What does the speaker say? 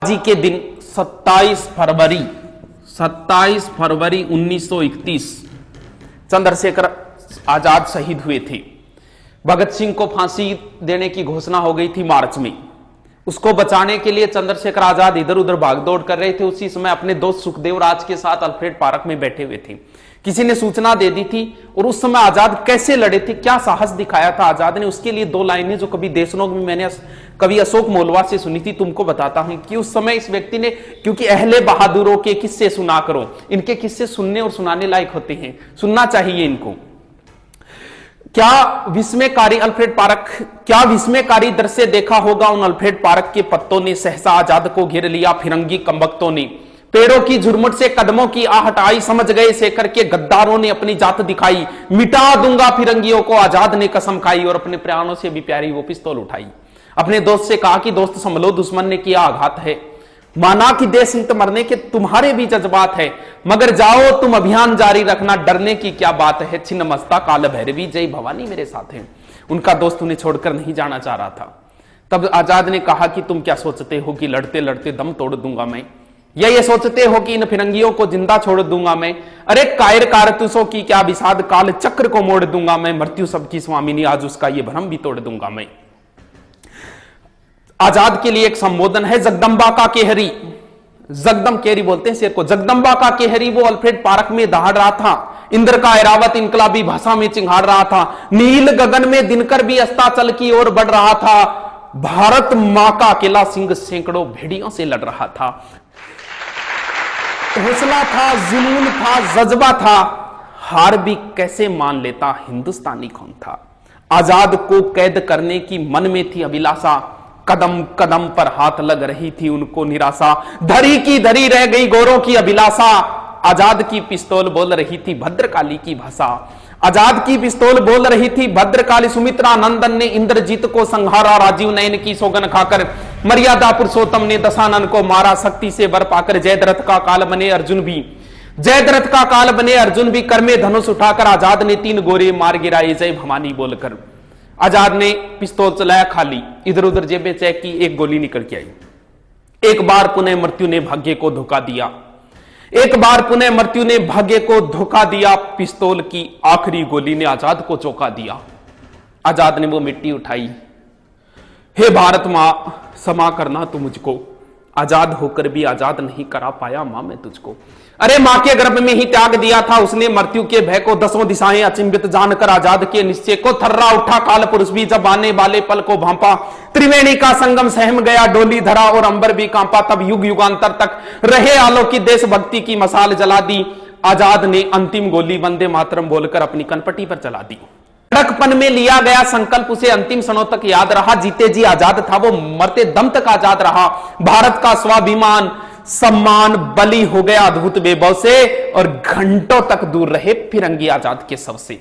जी के दिन 27 फरवरी 1931 चंद्रशेखर आजाद शहीद हुए थे। भगत सिंह को फांसी देने की घोषणा हो गई थी मार्च में। उसको बचाने के लिए चंद्रशेखर आजाद इधर उधर भागदौड़ कर रहे थे। उसी समय अपने दोस्त सुखदेव राज के साथ अल्फ्रेड पार्क में बैठे हुए थे। किसी ने सूचना दे दी थी और उस समय आजाद कैसे लड़े थे, क्या साहस दिखाया था आजाद ने, उसके लिए दो लाइनें जो कभी देशनोक में मैंने कवि अशोक मोलवा से सुनी थी, तुमको बताता हूं कि उस समय इस व्यक्ति ने, क्योंकि अहले बहादुरों के किस्से सुना करो, इनके किस्से सुनने और सुनाने लायक होते हैं, सुनना चाहिए इनको। क्या विस्मयकारी अल्फ्रेड पार्क, क्या विस्मयकारी दृश्य देखा होगा उन अल्फ्रेड पार्क के पत्तों ने सहसा आजाद को घेर लिया। फिरंगी कमबख्तों ने पेड़ों की झुरमुट से कदमों की आहट आई, समझ गए शेखर के गद्दारों ने अपनी जात दिखाई। मिटा दूंगा फिरंगियों को आजाद ने कसम खाई और अपने प्राणों से भी प्यारी वो पिस्तौल उठाई। अपने दोस्त से कहा कि दोस्त संभलो, दुश्मन ने किया आघात है। माना कि देश हित मरने के तुम्हारे भी जज्बात है, मगर जाओ तुम अभियान जारी रखना, डरने की क्या बात है। छिन्न मस्ता काल भैरवी जय भवानी मेरे साथ है। उनका दोस्त उन्हें छोड़कर नहीं जाना चाह रहा था। तब आजाद ने कहा कि तुम क्या सोचते हो कि लड़ते लड़ते दम तोड़ दूंगा मैं, या ये सोचते हो कि इन फिरंगियों को जिंदा छोड़ दूंगा मैं। अरे कायर कारतूसों की क्या विषाद काल चक्र को मोड़ दूंगा मैं। मृत्यु सबकी स्वामिनी आज उसका ये भ्रम भी तोड़ दूंगा मैं। आजाद के लिए एक संबोधन है, जगदम्बा का केहरी, जगदम केहरी बोलते हैं शेर को, जगदम्बा का केहरी वो अल्फ्रेड पार्क में दहाड़ रहा था। इंद्र का ऐरावत इनकलाबी भाषा में चिंगाड़ रहा था। नील गगन में दिनकर भी अस्ताचल की ओर बढ़ रहा था। भारत मां का अकेला सिंह सैकड़ों भेड़ियों से लड़ रहा था। हौसला था, जुनून था, जज्बा था, हार भी कैसे मान लेता हिंदुस्तानी कौन था। आजाद को कैद करने की मन में थी अभिलाषा, कदम कदम पर हाथ लग रही थी उनको निराशा। धरी की धरी रह गई गोरों की अभिलाषा, आजाद की पिस्तौल बोल रही थी भद्रकाली की भाषा। आजाद की पिस्तौल बोल रही थी भद्रकाली। सुमित्रा नंदन ने इंद्रजीत को संहारा, राजीव नयन की सौगन खाकर मर्यादा पुरुषोत्तम ने दशानन को मारा। शक्ति से बर पाकर जयद्रथ का काल बने अर्जुन भी, जयद्रथ का काल बने अर्जुन भी, कर में धनुष उठाकर आजाद ने 3 गोरे मार गिराए जय भवानी बोलकर। आजाद ने पिस्तौल चलाया खाली, इधर उधर जेबें चेक की, एक गोली निकल के आई। एक बार पुनः मृत्यु ने भाग्य को धोखा दिया, एक बार पुनः मृत्यु ने भाग्य को धोखा दिया। पिस्तौल की आखिरी गोली ने आजाद को चौंका दिया। आजाद ने वो मिट्टी उठाई, हे भारत मां क्षमा करना तू मुझको, आजाद होकर भी आजाद नहीं करा पाया मां मैं तुझको। अरे मां के गर्भ में ही त्याग दिया था उसने मृत्यु के भय को, 10 दिशाएं अचिंभित जानकर आजाद के निश्चय को। थर्रा उठा काल पुरुष भी जब आने वाले पल को भांपा, त्रिवेणी का संगम सहम गया डोली धरा और अंबर भी कांपा। तब युग युगांतर तक रहे आलोकित देशभक्ति की मसाल जला दी। आजाद ने अंतिम गोली वंदे मातरम बोलकर अपनी कनपटी पर चला दी। लड़कपन में लिया गया संकल्प उसे अंतिम क्षणों तक याद रहा। जीते जी आजाद था वो, मरते दम तक आजाद रहा। भारत का स्वाभिमान सम्मान बलि हो गया अद्भुत वैभव से और घंटों तक दूर रहे फिरंगी आजाद के शव से।